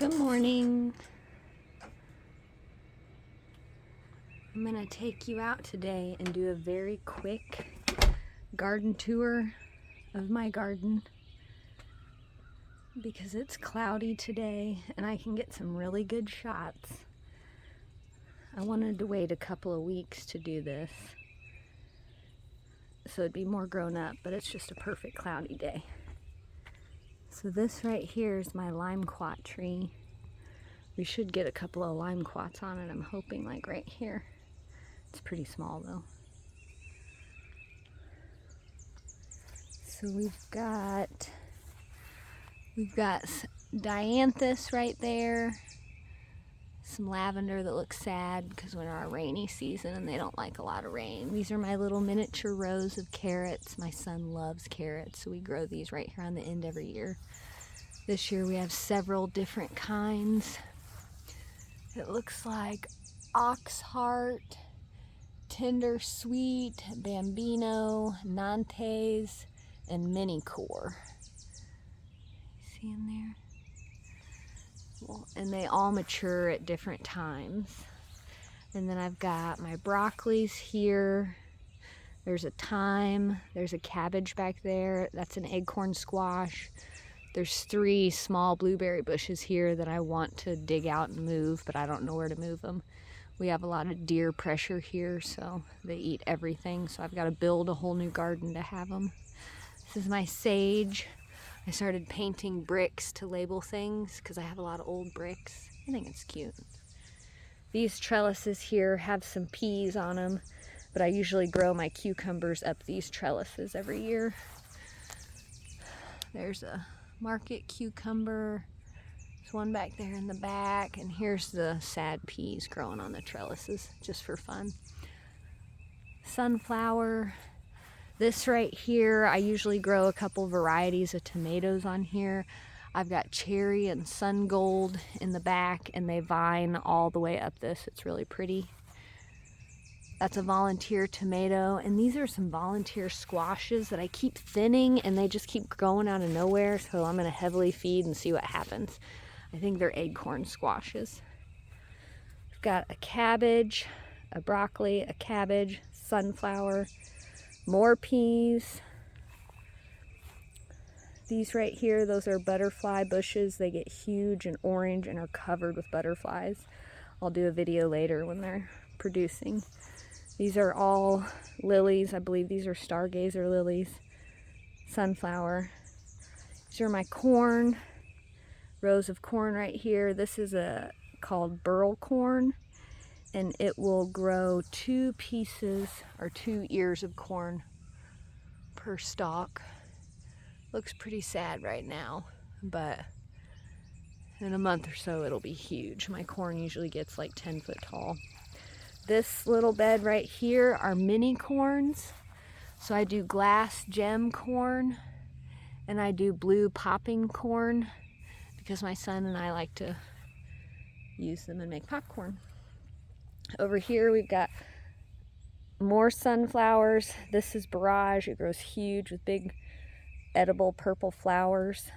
Good morning. I'm going to take you out today and do a very quick garden tour of my garden because it's cloudy today and I can get some really good shots. I wanted to wait a couple of weeks to do this so it'd be more grown up, but it's just a perfect cloudy day. So this right here is my limequat tree. We should get a couple of limequats on it, I'm hoping, like right here. It's pretty small though. So we've got dianthus right there. Some lavender that looks sad because we're in our rainy season and they don't like a lot of rain. These are my little miniature rows of carrots. My son loves carrots, so we grow these right here on the end every year. This year we have several different kinds. It looks like oxheart, tender sweet, bambino, nantes, and mini core. See in there? Well, and they all mature at different times. And then I've got my broccolis here. There's a thyme. There's a cabbage back there. That's an acorn squash. There's 3 small blueberry bushes here that I want to dig out and move, but I don't know where to move them. We have a lot of deer pressure here, so they eat everything. So I've got to build a whole new garden to have them. This is my sage. I started painting bricks to label things because I have a lot of old bricks. I think it's cute. These trellises here have some peas on them, but I usually grow my cucumbers up these trellises every year. There's a market cucumber. There's one back there in the back, and here's the sad peas growing on the trellises just for fun. Sunflower. This right here, I usually grow a couple varieties of tomatoes on here. I've got cherry and sun gold in the back, and they vine all the way up this. It's really pretty. That's a volunteer tomato, and these are some volunteer squashes that I keep thinning, and they just keep growing out of nowhere, so I'm going to heavily feed and see what happens. I think they're acorn squashes. I've got a cabbage, a broccoli, a cabbage, sunflower, more peas. These right here, those are butterfly bushes. They get huge and orange and are covered with butterflies. I'll do a video later when they're producing. These are all lilies. I believe these are stargazer lilies. Sunflower. These are my corn. Rows of corn right here. This is called burl corn, and it will grow 2 pieces or 2 ears of corn per stalk. Looks pretty sad right now, but in a month or so it'll be huge. My corn usually gets like 10 foot tall. This little bed right here are mini corns. So I do glass gem corn and I do blue popping corn because my son and I like to use them and make popcorn. Over here we've got more sunflowers. This is Barrage. It grows huge with big edible purple flowers.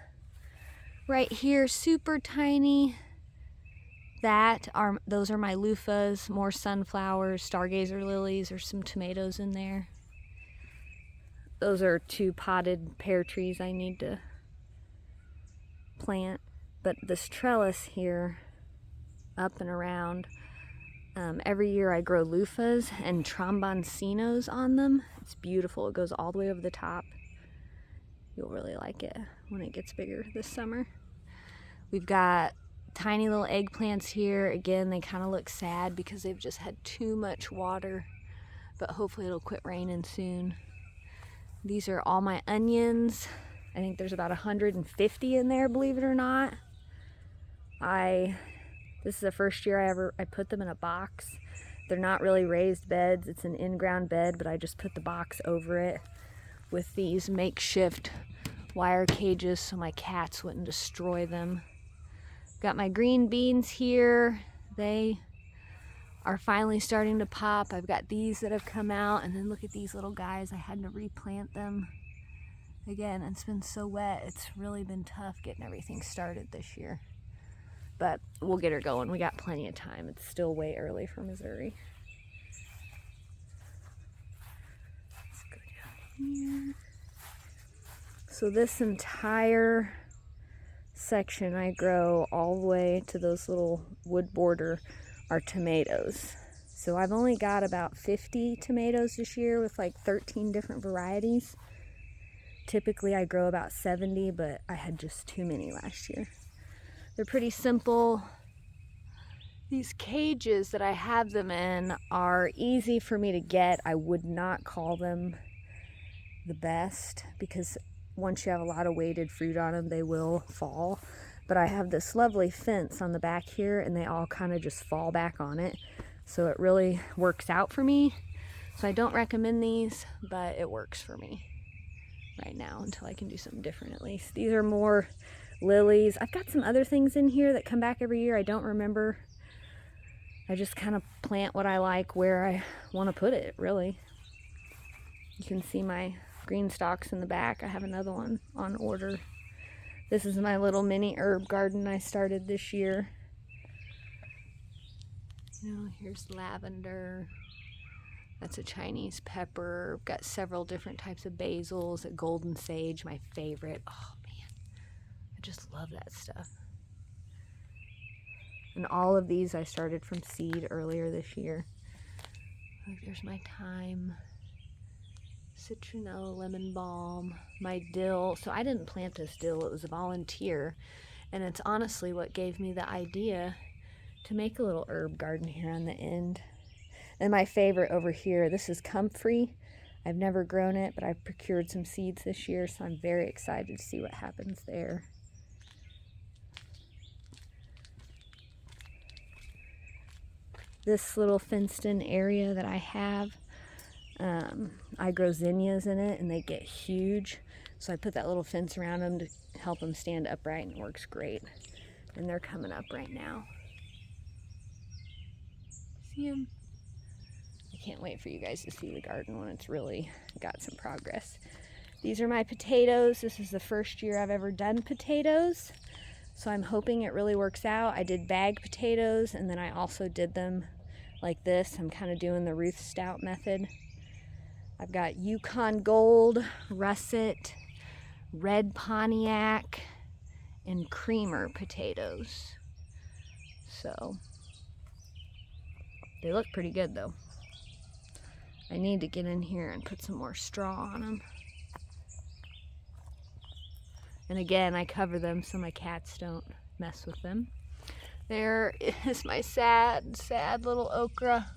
Right here, super tiny. Those are my loofahs, more sunflowers, stargazer lilies, there's some tomatoes in there. Those are 2 potted pear trees I need to plant. But this trellis here, up and around, every year I grow loofahs and tromboncinos on them. It's beautiful. It goes all the way over the top. You'll really like it when it gets bigger this summer. We've got tiny little eggplants here. Again, they kind of look sad because they've just had too much water, but hopefully it'll quit raining soon. These are all my onions. I think there's about 150 in there, believe it or not. This is the first year I put them in a box. They're not really raised beds. It's an in-ground bed, but I just put the box over it with these makeshift wire cages so my cats wouldn't destroy them. Got my green beans here. They are finally starting to pop. I've got these that have come out, and then look at these little guys. I had to replant them again. It's been so wet. It's really been tough getting everything started this year. but we'll get her going. We got plenty of time. It's still way early for Missouri. Let's go down here. So this entire section I grow all the way to those little wood border are tomatoes. So I've only got about 50 tomatoes this year with like 13 different varieties. Typically I grow about 70, but I had just too many last year. They're pretty simple. These cages that I have them in are easy for me to get. I would not call them the best because once you have a lot of weighted fruit on them, they will fall. But I have this lovely fence on the back here and they all kind of just fall back on it. So it really works out for me. So I don't recommend these, but it works for me right now until I can do something different at least. These are more lilies. I've got some other things in here that come back every year. I don't remember. I just kind of plant what I like where I want to put it, really. You can see my green stalks in the back. I have another one on order. This is my little mini herb garden I started this year. You know, here's lavender. That's a Chinese pepper. Got several different types of basils. A golden sage, my favorite. Oh man, I just love that stuff. And all of these I started from seed earlier this year. Look, there's my thyme, citronella, lemon balm, my dill. So I didn't plant this dill, it was a volunteer. And it's honestly what gave me the idea to make a little herb garden here on the end. And my favorite over here, this is comfrey. I've never grown it, but I've procured some seeds this year, so I'm very excited to see what happens there. This little fenced-in area that I have, I grow zinnias in it and they get huge. So I put that little fence around them to help them stand upright and it works great. And they're coming up right now. See them? I can't wait for you guys to see the garden when it's really got some progress. These are my potatoes. This is the first year I've ever done potatoes. So I'm hoping it really works out. I did bag potatoes and then I also did them like this. I'm kind of doing the Ruth Stout method. I've got Yukon Gold, Russet, Red Pontiac, and Creamer potatoes. So they look pretty good though. I need to get in here and put some more straw on them. And again, I cover them so my cats don't mess with them. There is my sad, sad little okra.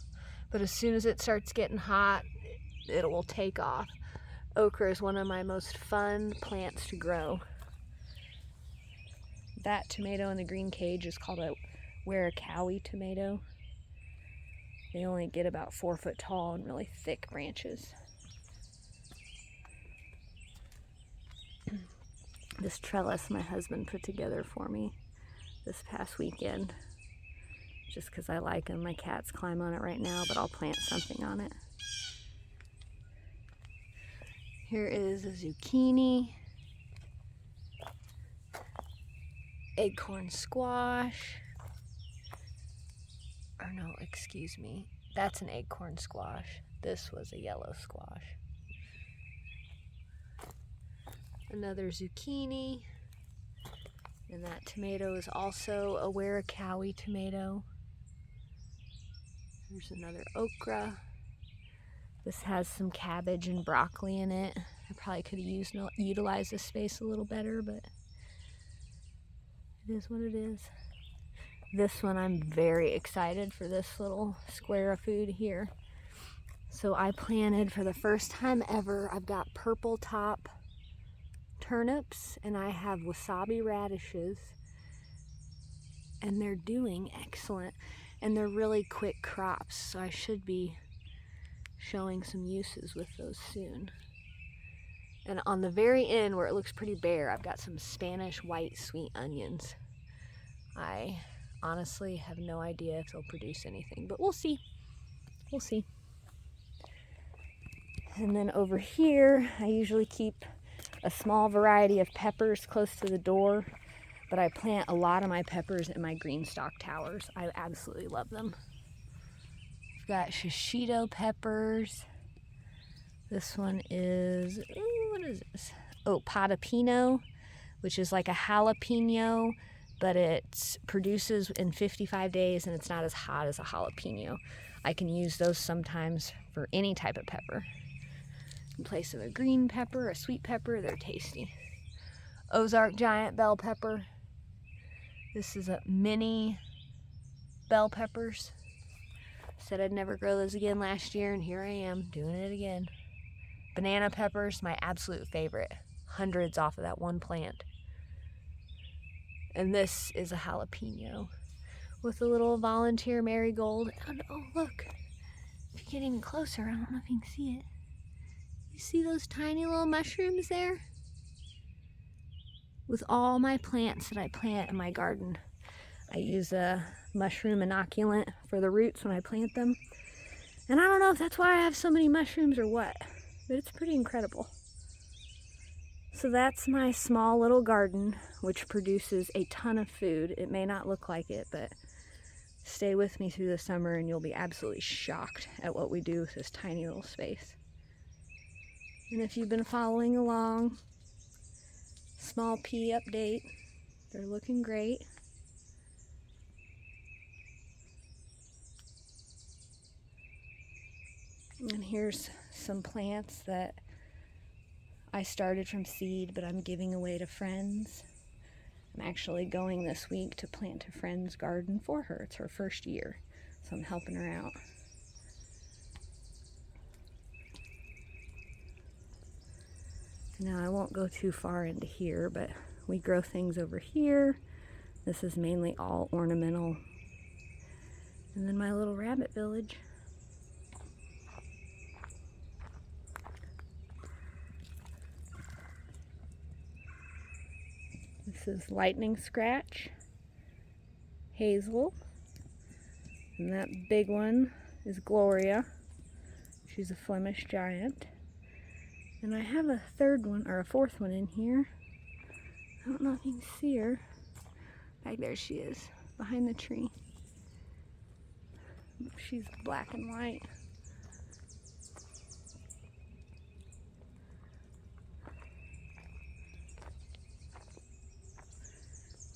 But as soon as it starts getting hot, it will take off. Okra is one of my most fun plants to grow. That tomato in the green cage is called a Werikawi tomato. They only get about 4 foot tall and really thick branches. This trellis my husband put together for me this past weekend. Just because I like them. My cats climb on it right now, but I'll plant something on it. Here is a zucchini, acorn squash, or no, excuse me, that's an acorn squash. This was a yellow squash. Another zucchini, and that tomato is also a Werikawi tomato. There's another okra. This has some cabbage and broccoli in it. I probably could have utilized this space a little better, but it is what it is. This one, I'm very excited for this little square of food here. So I planted for the first time ever, I've got purple top turnips and I have wasabi radishes, and they're doing excellent, and they're really quick crops, so I should be showing some uses with those soon. And on the very end where it looks pretty bare, I've got some Spanish white sweet onions. I honestly have no idea if they'll produce anything, but we'll see. We'll see. And then over here, I usually keep a small variety of peppers close to the door. But I plant a lot of my peppers in my green stalk towers. I absolutely love them. I've got shishito peppers. This one is, ooh, what is this? Oh, potapino, which is like a jalapeno, but it produces in 55 days and it's not as hot as a jalapeno. I can use those sometimes for any type of pepper. In place of a green pepper, a sweet pepper, they're tasty. Ozark giant bell pepper. This is a mini bell peppers. Said I'd never grow those again last year, and here I am doing it again. Banana peppers, my absolute favorite. Hundreds off of that one plant. And this is a jalapeno with a little volunteer marigold. And oh, look. If you get even closer, I don't know if you can see it. You see those tiny little mushrooms there? With all my plants that I plant in my garden, I use a mushroom inoculant for the roots when I plant them. And I don't know if that's why I have so many mushrooms or what, but it's pretty incredible. So that's my small little garden, which produces a ton of food. It may not look like it, but stay with me through the summer and you'll be absolutely shocked at what we do with this tiny little space. And if you've been following along, small pea update, they're looking great. And here's some plants that I started from seed, but I'm giving away to friends. I'm actually going this week to plant a friend's garden for her. It's her first year, so I'm helping her out. Now I won't go too far into here, but we grow things over here. This is mainly all ornamental. And then my little rabbit village. This is lightning scratch, hazel, and that big one is Gloria. She's a Flemish giant. And I have a third one, or a fourth one in here. I don't know if you can see her. Back there she is, behind the tree. She's black and white.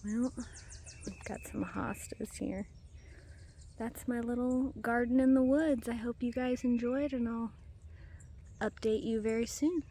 Well, we've got some hostas here. That's my little garden in the woods. I hope you guys enjoyed, and I'll update you very soon.